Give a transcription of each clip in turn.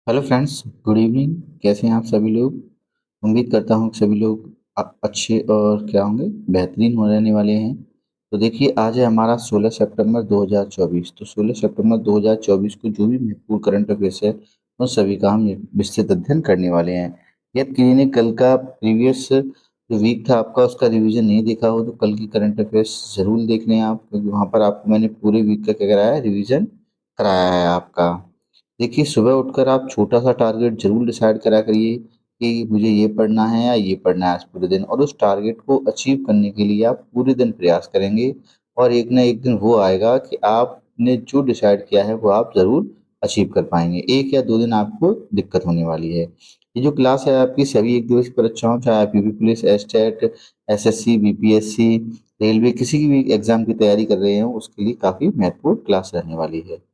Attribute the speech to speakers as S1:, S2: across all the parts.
S1: Hello friends, good evening. कैसे हैं आप सभी लोग? उम्मीद करता हूँ कि सभी लोग अच्छे और क्या होंगे, बेहतरीन हो रहने वाले हैं। तो देखिए, आज है हमारा 16 सितंबर 2024। तो 16 सितंबर 2024 को जो भी महत्वपूर्ण करंट अफेयर्स है उन सभी का हम विस्तृत अध्ययन करने वाले हैं। यदि किसी ने कल का प्रीवियस जो वीक था आपका उसका रिवीजन नहीं देखा हो तो कल की करंट अफेयर्स ज़रूर देख लें आप, क्योंकि वहाँ पर आपको मैंने पूरे वीक का क्या कराया है, रिवीजन कराया है आपका। देखिए, सुबह उठकर आप छोटा-सा टारगेट ज़रूर डिसाइड करा करिए कि मुझे ये पढ़ना है या ये पढ़ना है आज पूरे दिन, और उस टारगेट को अचीव करने के लिए आप पूरे दिन प्रयास करेंगे और एक ना एक दिन वो आएगा कि आपने जो डिसाइड किया है वो आप ज़रूर अचीव कर पाएँगे। 1 या 2 दिन आपको दिक्कत होने वाली है। ये जो क्लास है आपकी सभी एक दिवसीय परीक्षाओं, चाहे आप UP police, estate, SSC, BPSC, railway किसी की भी एग्ज़ाम की तैयारी कर रहे हो उसके लिए काफ़ी महत्वपूर्ण क्लास रहने वाली है।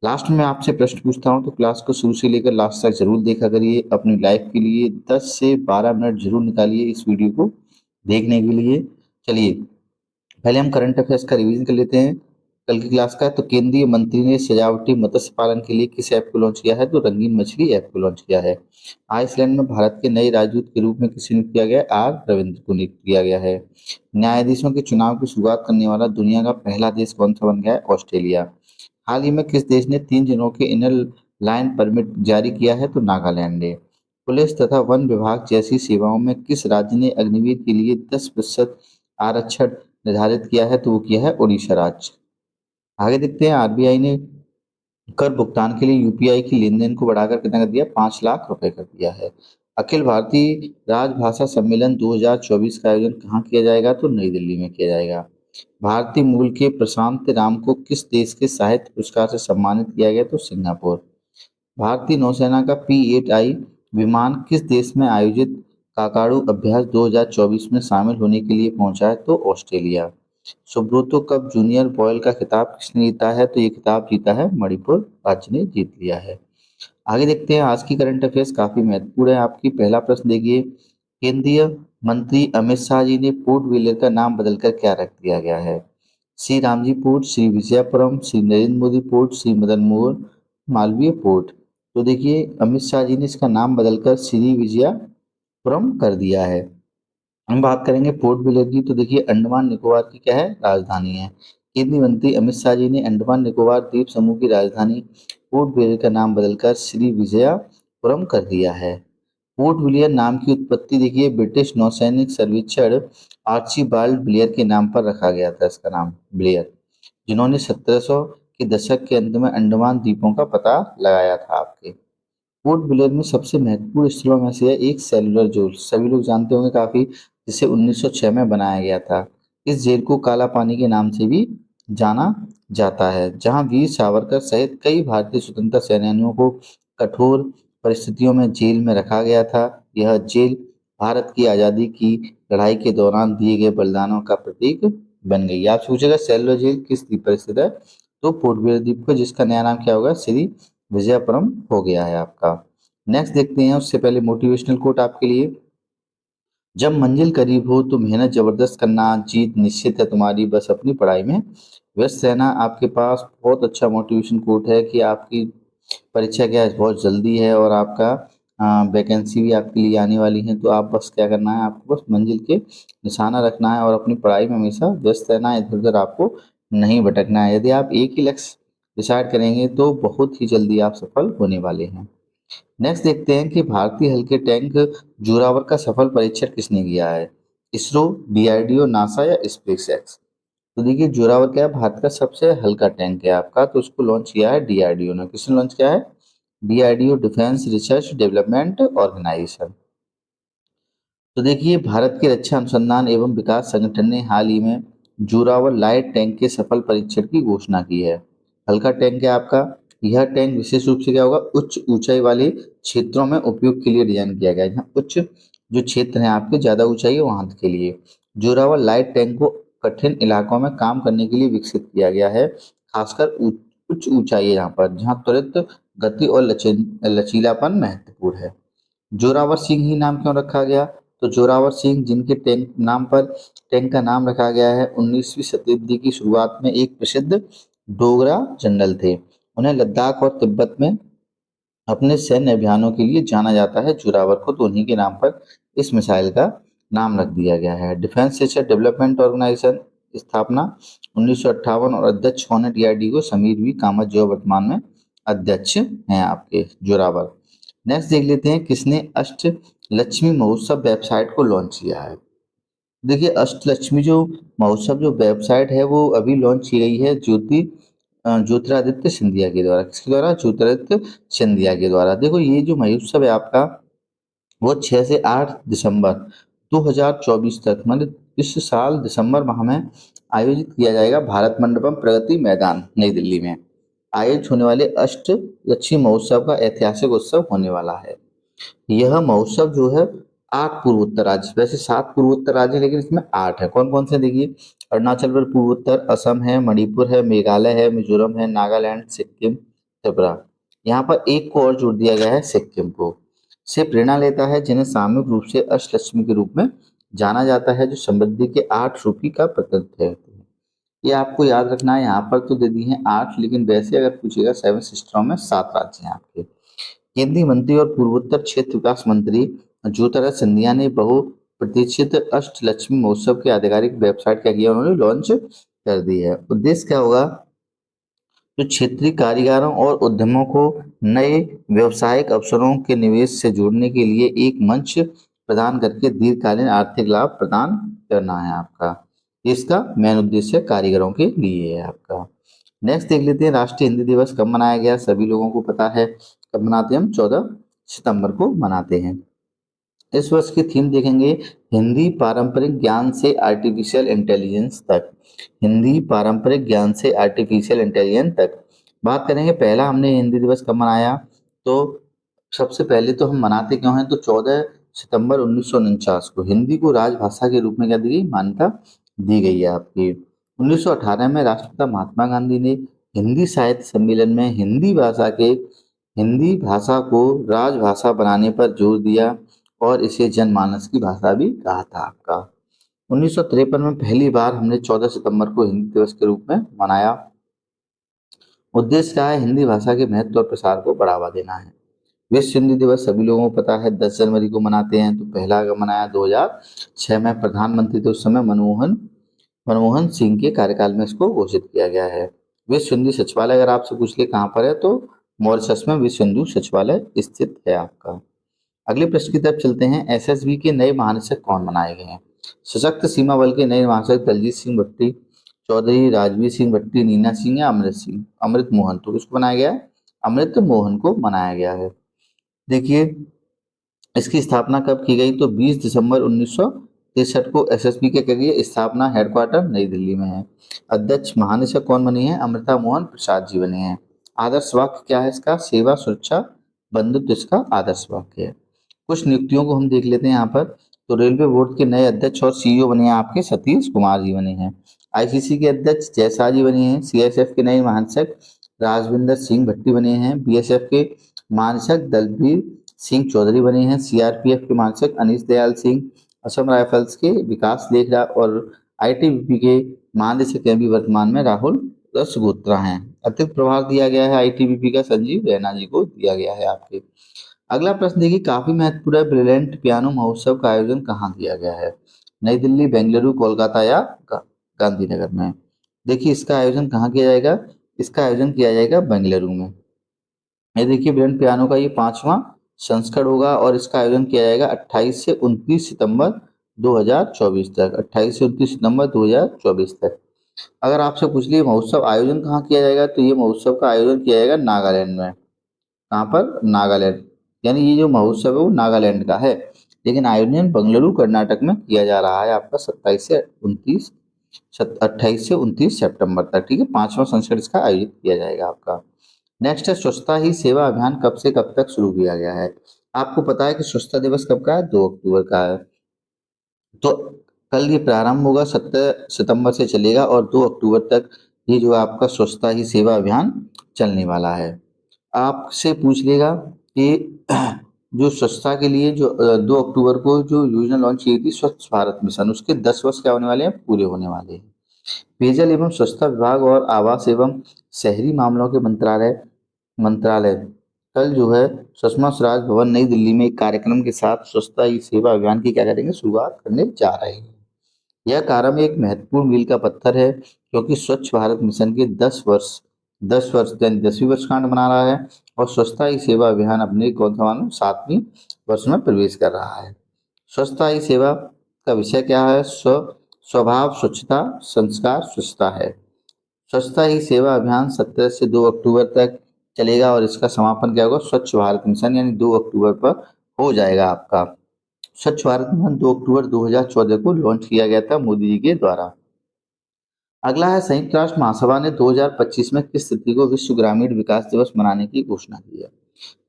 S1: लास्ट में आपसे प्रश्न पूछता हूँ तो क्लास को शुरू से लेकर लास्ट तक ज़रूर देखा करिए। अपनी लाइफ के लिए 10 से 12 मिनट ज़रूर निकालिए इस वीडियो को देखने के लिए। चलिए, पहले हम करंट अफेयर्स का रिवीजन कर लेते हैं कल की क्लास का। तो केंद्रीय मंत्री ने सजावटी मत्स्य पालन के लिए किस ऐप को लॉन्च किया है? तो रंगीन मछली ऐप को लॉन्च किया है। आइसलैंड में भारत के नए राजदूत के रूप में किसे नियुक्त किया गया है? आर रविंद्र को नियुक्त किया गया है। न्यायाधीशों के चुनाव की शुरुआत करने वाला दुनिया का पहला देश कौन सा बन गया है? ऑस्ट्रेलिया। हाल ही में किस देश ने 3 दिनों के इनर लाइन परमिट जारी किया है? तो नागालैंड ने। पुलिस तथा वन विभाग जैसी सेवाओं में किस राज्य ने अग्निवीर के लिए 10% आरक्षण निर्धारित किया है? तो वो किया है उड़ीसा राज्य। आगे देखते हैं, आरबीआई ने कर भुगतान के लिए यूपीआई की लेन-देन को बढ़ाकर कितना कर दिया? 5 लाख रुपए कर दिया है। अखिल भारतीय राजभाषा सम्मेलन 2024 का आयोजन कहाँ किया जाएगा? तो नई दिल्ली में किया जाएगा। भारतीय मूल के प्रशांत राम को किस देश के साहित्य पुरस्कार से सम्मानित किया गया? तो सिंगापुर। भारतीय नौसेना का P-8I विमान किस देश में आयोजित काकाडू अभ्यास 2024 में शामिल होने के लिए पहुंचा है? तो Australia. Subroto cup junior boys का खिताब किसने जीता है? तो ये खिताब जीता है मणिपुर राज्य ने जीत लिया है। आगे देखते हैं, आज की करंट अफेयर्स काफी महत्वपूर्ण है आपकी। पहला प्रश्न देखिए, केंद्रीय मंत्री अमित शाह जी ने पोर्ट ब्लेयर का नाम बदलकर क्या रख दिया गया है? Shri Ramji port, Shri Vijayapuram, Shri Narendra Modi port, Shri Madan Mohan Malviya port. तो देखिए, अमित शाह जी ने इसका नाम बदलकर श्री विजयपुरम कर दिया है। हम बात करेंगे पोर्ट ब्लेयर की, तो देखिए अंडमान निकोबार की क्या है? राजधानी है। केंद्रीय मंत्री अमित शाह जी ने अंडमान निकोबार द्वीप समूह की राजधानी पोर्ट ब्लेयर का नाम बदलकर श्री विजयपुरम कर दिया है। पोर्ट ब्लेयर नाम की उत्पत्ति देखिए ब्रिटिश नौसैनिक सर्वेक्षण आर्चीबाल्ड ब्लेयर के नाम पर रखा गया था, इसका नाम ब्लेयर, जिन्होंने 1700 के दशक के अंत में अंडमान द्वीपों का पता लगाया था आपके। पोर्ट ब्लेयर में सबसे महत्वपूर्ण स्थलों में से है एक सेलुलर जेल, सभी लोग जानते होंगे काफी, जिसे 1906 में बनाया गया था। इस जेल को काला पानी के नाम से भी जाना जाता है, जहां वीर सावरकर सहित कई भारतीय स्वतंत्रता सेनानियों को कठोर परिस्थितियों में जेल में रखा गया था। यह जेल भारत की आज़ादी की लड़ाई के दौरान दिए गए बलिदानों का प्रतीक बन गई। आप सोचेगा सेलुलर जेल किस द्वीप पर स्थित है? तो पोर्ट ब्लेयर द्वीप पर, जिसका नया नाम क्या होगा? श्री विजयपुरम हो गया है आपका। नेक्स्ट देखते हैं, उससे पहले मोटिवेशनल कोट आपके लिए। जब मंजिल करीब हो तो मेहनत जबरदस्त करना, जीत निश्चित है तुम्हारी, बस अपनी पढ़ाई में व्यस्त रहना। आपके पास बहुत अच्छा मोटिवेशन कोट है कि आपकी परीक्षा क्या है, बहुत जल्दी है और आपका वैकेंसी भी आपके लिए आने वाली है। तो आप बस क्या करना है, आपको बस मंजिल के निशाना रखना है और अपनी पढ़ाई में हमेशा व्यस्त रहना है, इधर उधर आपको नहीं भटकना है। यदि आप एक ही लक्ष्य डिसाइड करेंगे तो बहुत ही जल्दी आप सफल होने वाले हैं। नेक्स्ट देखते हैं कि भारतीय हल्के टैंक जोरावर का सफल परीक्षण किसने किया है? इसरो, डीआरडीओ, नासा या स्पेसएक्स। तो देखिए, जोरावर क्या है? भारत का सबसे हल्का टैंक है आपका, तो उसको लॉन्च किया है डीआरडीओ ने। किसने लॉन्च किया है? DRDO, defence research development organisation. तो देखिए, भारत के रक्षा अनुसंधान एवं विकास संगठन ने हाल ही में जोरावर लाइट टैंक के सफल परीक्षण की घोषणा की है। हल्का टैंक है आपका। यह टैंक विशेष रूप से क्या होगा? उच्च ऊंचाई वाले क्षेत्रों में उपयोग के लिए डिजाइन किया गया है, जहाँ उच्च जो क्षेत्र हैं आपके, ज्यादा ऊंचाई है वहां के लिए जोरावर लाइट टैंक को कठिन इलाकों में काम करने के लिए विकसित किया गया है। खासकर उच्च ऊंचाई है जहाँ पर, जहाँ त्वरित गति और लचीलापन महत्वपूर्ण है। जोरावर सिंह ही नाम क्यों रखा गया? तो जोरावर सिंह, जिनके टैंक नाम पर टैंक का नाम रखा गया है, 19वीं शताब्दी की शुरुआत में एक प्रसिद्ध डोगरा जनरल थे। उन्हें लद्दाख और तिब्बत में अपने सैन्य अभियानों के लिए जाना जाता है जोरावर को, तो उन्हीं के नाम पर इस मिसाइल का नाम रख दिया गया है। डिफेंस रिसर्च डेवलपमेंट ऑर्गेनाइजेशन स्थापना 1958 और अध्यक्ष कौन है डीआरडी को? समीर वी कामत, जो वर्तमान में अध्यक्ष हैं आपके जोरावर। नेक्स्ट देख लेते हैं किसने अष्ट लक्ष्मी महोत्सव वेबसाइट को लॉन्च किया है। देखिए अष्टलक्ष्मी जो महोत्सव जो वेबसाइट है वो अभी लॉन्च की गई है ज्योतिरादित्य सिंधिया के द्वारा। किसके द्वारा? ज्योतिरादित्य सिंधिया के द्वारा। देखो ये जो महोत्सव है आपका वो 6 से 8 दिसंबर 2024 तक, मतलब इस साल दिसंबर माह में आयोजित किया जाएगा भारत मंडपम प्रगति मैदान नई दिल्ली में। आयोजित होने वाले अष्ट लक्ष्मी महोत्सव का ऐतिहासिक उत्सव होने वाला है। यह महोत्सव जो है 8 पूर्वोत्तर राज्य, वैसे 7 पूर्वोत्तर राज्य हैं, लेकिन इसमें 8 है। कौन-कौन से देखिए, अरुणाचल प्रदेश पूर्वोत्तर, असम है, मणिपुर है, मेघालय है, मिजोरम है, नागालैंड, सिक्किम, त्रिपुरा। यहाँ पर एक को और जोड़ दिया गया है सिक्किम को। से प्रेरणा लेता है जिन्हें सामूहिक रूप से अष्टलक्ष्मी के रूप में जाना जाता है, जो समृद्धि के 8 रूपी का प्रतीक है। ये आपको याद रखना है, यहाँ पर तो दे दी हैं 8, लेकिन वैसे अगर पूछेगा 7 सिस्टरों में 7 राज्य हैं आपके। केंद्रीय मंत्री और पूर्वोत्तर क्षेत्र विकास मंत्री ज्योतिरादित्य सिंधिया ने बहुप्रतीक्षित अष्टलक्ष्मी महोत्सव की आधिकारिक वेबसाइट क्या किया, उन्होंने लॉन्च कर दी है। उद्देश्य क्या होगा? तो क्षेत्रीय कारीगरों और उद्यमों को नए व्यवसायिक अवसरों के निवेश से जोड़ने के लिए एक मंच प्रदान करके दीर्घकालीन आर्थिक लाभ प्रदान करना है आपका। इसका मेन उद्देश्य कारीगरों के लिए है आपका। नेक्स्ट देख लेते हैं राष्ट्रीय हिंदी दिवस कब मनाया गया? सभी लोगों को पता है कब मनाते हैं हम, 14 सितंबर को मनाते हैं। इस वर्ष की थीम देखेंगे हिंदी पारंपरिक ज्ञान से आर्टिफिशियल इंटेलिजेंस तक। हिंदी पारंपरिक ज्ञान से आर्टिफिशियल इंटेलिजेंस तक बात करेंगे। पहला हमने हिंदी दिवस कब मनाया? तो सबसे पहले तो हम मनाते क्यों हैं? तो 14 सितंबर 1949 को हिंदी को राजभाषा के रूप में क्या दी गई? मान्यता दी गई है आपकी। 1918 में राष्ट्रपिता महात्मा गांधी ने हिंदी साहित्य सम्मेलन में हिंदी भाषा को राजभाषा बनाने पर जोर दिया और इसे जनमानस की भाषा भी कहा था आपका। 1953 में पहली बार हमने 14 सितंबर को हिंदी दिवस के रूप में मनाया। उद्देश्य क्या है? हिंदी भाषा के महत्व और प्रसार को बढ़ावा देना है। विश्व हिंदी दिवस सभी लोगों को पता है 10 जनवरी को मनाते हैं। तो पहला मनाया 2006 में, प्रधानमंत्री थे उस समय मनमोहन सिंह के कार्यकाल में इसको घोषित किया गया है। विश्व हिंदी सचिवालय अगर आपसे पूछ ले कहाँ पर है, तो मॉरिशस में विश्व हिंदू सचिवालय स्थित है आपका। अगले प्रश्न की तरफ चलते हैं। एसएसबी के नए महानिदेशक कौन बनाए गए हैं? सशक्त सीमा बल के नए महानिदेशक दलजीत सिंह भट्टी, चौधरी राजवीर सिंह भट्टी, नीना सिंह या अमृत मोहन। तो किसको बनाया गया है? अमृत मोहन को बनाया गया है। देखिए इसकी स्थापना कब की गई? तो 20 दिसंबर 1963 को एसएसबी के करिए स्थापना हेडक्वार्टर नई दिल्ली में है। अध्यक्ष महानिदेशक कौन बनी है? अमृता मोहन प्रसाद जी बने हैं। आदर्श वाक्य क्या है इसका? सेवा सुरक्षा बंधुत्व इसका आदर्श वाक्य है। कुछ नियुक्तियों को हम देख लेते हैं यहाँ पर। तो रेलवे बोर्ड के नए अध्यक्ष और सीईओ बने हैं आपके सतीश कुमार जी बने हैं। आईसीसी के अध्यक्ष जयशाह जी बने हैं। सीएसएफ के नए महानिदेशक राजविंदर सिंह भट्टी बने हैं। बीएसएफ के महानिदेशक दलबीर सिंह चौधरी बने हैं। सीआरपीएफ के महानिदेशक अनीश दयाल सिंह, असम राइफल्स के विकास लेखरा और आईटीबीपी के महानिदेशक अभी वर्तमान में राहुल रसगोत्रा हैं। अतिरिक्त प्रभार दिया गया है आईटीबीपी का संजीव रैना जी को दिया गया है आपके। अगला प्रश्न देखिए काफी महत्वपूर्ण है। ब्रिलियंट पियानो महोत्सव का आयोजन कहाँ किया गया है? नई दिल्ली, बेंगलुरु, कोलकाता या गांधीनगर में? देखिए इसका आयोजन कहाँ किया जाएगा? इसका आयोजन किया जाएगा बेंगलुरु में। ये देखिए ब्रिलियंट पियानो का ये 5वां संस्करण होगा और इसका आयोजन किया जाएगा 28 से 29 सितंबर 2024 तक। 28 से 29 सितंबर 2024 तक। अगर आपसे पूछ लिए महोत्सव आयोजन कहाँ किया जाएगा, तो ये महोत्सव का आयोजन किया जाएगा नागालैंड में। कहाँ पर? नागालैंड। यानी ये जो महोत्सव है वो नागालैंड का है, लेकिन आयोजन बेंगलुरु कर्नाटक में किया जा रहा है आपका 28 से 29 सितंबर तक। ठीक है, 5वां संस्करण इसका आयोजित किया जाएगा आपका। नेक्स्ट है स्वच्छता ही सेवा अभियान कब से कब तक शुरू किया गया है? आपको पता है कि स्वच्छता दिवस कब का है? 2 अक्टूबर का है। तो कल ये प्रारंभ होगा, 17 सितंबर से चलेगा और 2 अक्टूबर तक ये जो आपका स्वच्छता ही सेवा अभियान चलने वाला है। आपसे पूछ लेगा कि जो स्वच्छता के लिए जो 2 अक्टूबर को जो योजना लॉन्च की थी स्वच्छ भारत मिशन, उसके 10 वर्ष क्या होने वाले हैं? पूरे होने वाले हैं। पेयजल एवं स्वच्छता विभाग और आवास एवं शहरी मामलों के मंत्रालय मंत्रालय कल जो है सुषमा स्वराज भवन नई दिल्ली में एक कार्यक्रम के साथ स्वच्छता ही सेवा अभियान की क्या करेंगे, शुरुआत करने जा रहे हैं। यह कार्यक्रम एक महत्वपूर्ण मील का पत्थर है क्योंकि स्वच्छ भारत मिशन के 10 वर्ष यानी 10वीं वर्षगांठ मना रहा है और स्वच्छता ही सेवा अभियान अपने कौन सा मानो 7वीं वर्ष में प्रवेश कर रहा है। स्वच्छता ही सेवा का विषय क्या है? स्वभाव स्वच्छता, संस्कार स्वच्छता है। स्वच्छता ही सेवा अभियान 17 से 2 अक्टूबर तक चलेगा और इसका समापन क्या होगा? स्वच्छ भारत मिशन यानी 2 अक्टूबर पर हो जाएगा आपका। स्वच्छ भारत मिशन 2 अक्टूबर 2014 को लॉन्च किया गया था मोदी जी के द्वारा। अगला है, संयुक्त राष्ट्र महासभा ने 2025 में किस तिथि को विश्व ग्रामीण विकास दिवस मनाने की घोषणा की है?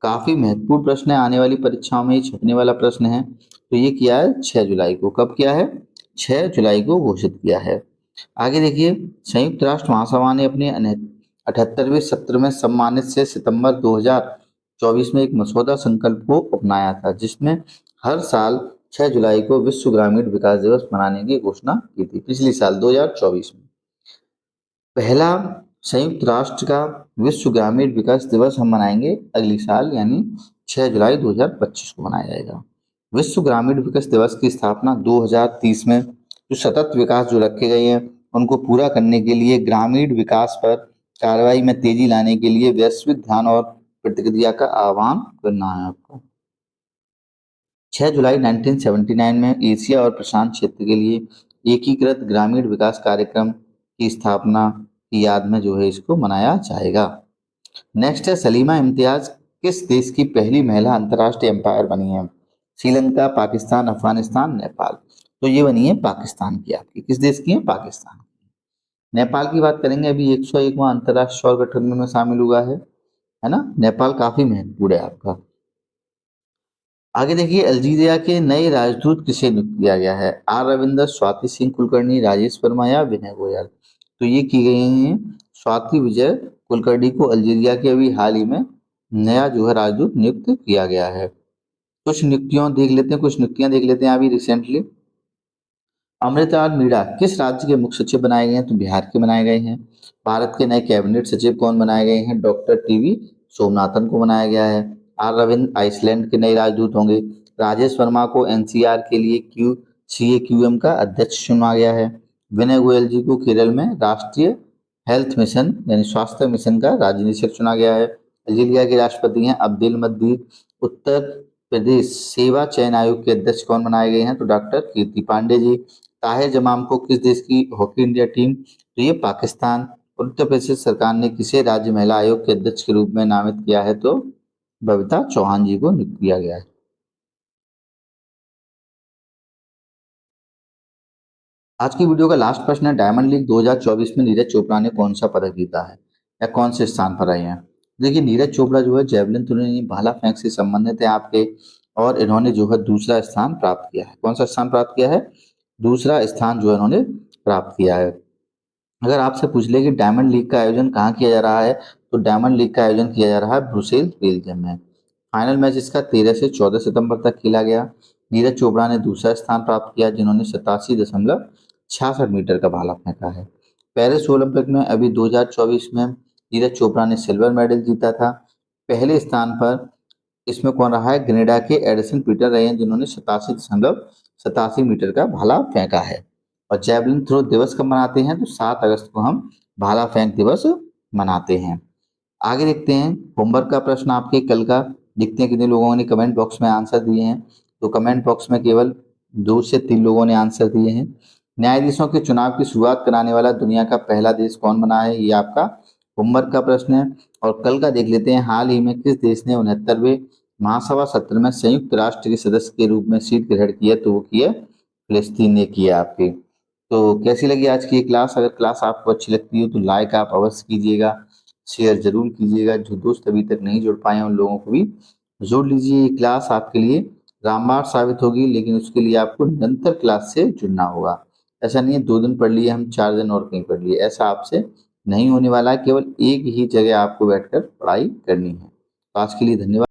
S1: काफी महत्वपूर्ण प्रश्न है, आने वाली परीक्षाओं में ये छपने वाला प्रश्न है। तो ये किया है 6 जुलाई को। कब किया है? 6 जुलाई को घोषित किया है। आगे देखिए, संयुक्त राष्ट्र महासभा ने अपने 78वें सत्र में सम्मानित से सितंबर 2024 में एक मसौदा संकल्प को अपनाया था जिसमें हर साल 6 जुलाई को विश्व ग्रामीण विकास दिवस मनाने की घोषणा की थी। पिछली साल 2024 में पहला संयुक्त राष्ट्र का विश्व ग्रामीण विकास दिवस हम मनाएंगे अगली साल यानी 6 जुलाई 2025 को मनाया जाएगा। विश्व ग्रामीण विकास दिवस की स्थापना 2030 में जो सतत विकास जो रखे गए हैं उनको पूरा करने के लिए ग्रामीण विकास पर कार्रवाई में तेजी लाने के लिए वैश्विक ध्यान और प्रतिक्रिया का आह्वान करना है आपको। 6 जुलाई 1979 में एशिया और प्रशांत क्षेत्र के लिए एकीकृत ग्रामीण विकास कार्यक्रम की स्थापना की याद में जो है इसको मनाया जाएगा। नेक्स्ट है, सलीमा इम्तियाज किस देश की पहली महिला अंतर्राष्ट्रीय एम्पायर बनी है? श्रीलंका, पाकिस्तान, अफगानिस्तान, नेपाल। तो ये बनी है पाकिस्तान की आपकी। किस देश की है? पाकिस्तान। नेपाल की बात करेंगे, अभी 101वां अंतर्राष्ट्रीय सौर गठबंधन में शामिल हुआ है ना। नेपाल काफी महत्वपूर्ण है आपका। आगे देखिए, अल्जीरिया के नए राजदूत किसे नियुक्त किया गया है? आर रविंदर, स्वाति सिंह कुलकर्णी, राजेश वर्मा या विनय गोयल। तो ये की गई हैं स्वाति विजय कुलकर्णी को अल्जीरिया के अभी हाल ही में नया जो है राजदूत नियुक्त किया गया है। कुछ नियुक्तियां देख लेते हैं अभी रिसेंटली। अमृतलाल मीणा किस राज्य के मुख्य सचिव बनाए गए हैं? तो बिहार के बनाए गए हैं। भारत के नए कैबिनेट सचिव कौन बनाए गए हैं? डॉक्टर टीवी सोमनाथन को बनाया गया है। आर रविंद आइसलैंड के नए राजदूत होंगे। राजेश वर्मा को एनसीआर के लिए CAQM का अध्यक्ष चुना गया है। विनय गोयल जी को केरल में राष्ट्रीय हेल्थ मिशन यानी स्वास्थ्य मिशन का राज्य निरीक्षक चुना गया है। अल्जीरिया के राष्ट्रपति हैं अब्देल मद्दी। उत्तर प्रदेश सेवा चयन आयोग के अध्यक्ष कौन बनाए गए हैं? तो डॉक्टर कीर्ति पांडे जी। ताहिर जमाम को किस देश की हॉकी इंडिया टीम? तो ये पाकिस्तान। उत्तर प्रदेश सरकार ने किसे राज्य महिला आयोग के अध्यक्ष के रूप में नामित किया है? तो बबीता चौहान जी को नियुक्त किया गया है। आज की वीडियो का लास्ट प्रश्न है, डायमंड लीग 2024 में नीरज चोपड़ा ने कौन सा पदक जीता है या कौन से स्थान पर आए हैं? देखिए, नीरज चोपड़ा जो है जेवलिन थ्रो भाला फेंक से संबंधित है आपके, और इन्होंने जो है दूसरा स्थान प्राप्त किया है। कौन सा स्थान प्राप्त किया है? दूसरा स्थान जो है इन्होंने प्राप्त किया है। अगर आपसे पूछ ले कि डायमंड लीग का आयोजन कहाँ किया जा रहा है, तो डायमंड लीग का आयोजन किया जा रहा है ब्रुसेल्स, बेल्जियम में। फाइनल मैच इसका 13 से 14 सितंबर तक खेला गया। नीरज चोपड़ा ने दूसरा स्थान प्राप्त किया जिन्होंने 87.66 मीटर का भाला फेंका है। पेरिस ओलंपिक में अभी 2024 में नीरज चोपड़ा ने सिल्वर मेडल जीता था। पहले स्थान पर इसमें कौन रहा है? कनाडा के एडिसन पीटर रहे हैं जिन्होंने 87.87 मीटर का भाला फेंका है। और जैवलिन थ्रो दिवस कब मनाते हैं? तो 7 अगस्त को हम भाला फेंक दिवस मनाते हैं। आगे देखते हैं होमवर्क का प्रश्न आपके कल का। देखते हैं कितने लोगों ने कमेंट बॉक्स में आंसर दिए हैं। तो कमेंट बॉक्स में केवल 2 से 3 लोगों ने आंसर दिए हैं। न्यायाधीशों के चुनाव की शुरुआत कराने वाला दुनिया का पहला देश कौन बना है? ये आपका होमवर्क का प्रश्न है। और कल का देख लेते हैं, हाल ही में किस देश ने 69वें महासभा सत्र में संयुक्त राष्ट्र के सदस्य के रूप में सीट ग्रहण की है? तो वो की है फिलिस्तीन ने की है आपकी। तो कैसी लगी आज की ये क्लास? अगर क्लास आपको अच्छी लगती है तो लाइक आप अवश्य कीजिएगा, शेयर जरूर कीजिएगा। जो दोस्त अभी तक नहीं जुड़ पाए हैं उन लोगों को भी जोड़ लीजिए। ये क्लास आपके लिए रामबाण साबित होगी, लेकिन उसके लिए आपको निरंतर क्लास से जुड़ना होगा। ऐसा नहीं है 2 दिन पढ़ लिए हम 4 दिन और कहीं पढ़ लिए, ऐसा आपसे नहीं होने वाला है। केवल एक ही जगह आपको बैठकर पढ़ाई करनी है। तो आज के लिए धन्यवाद।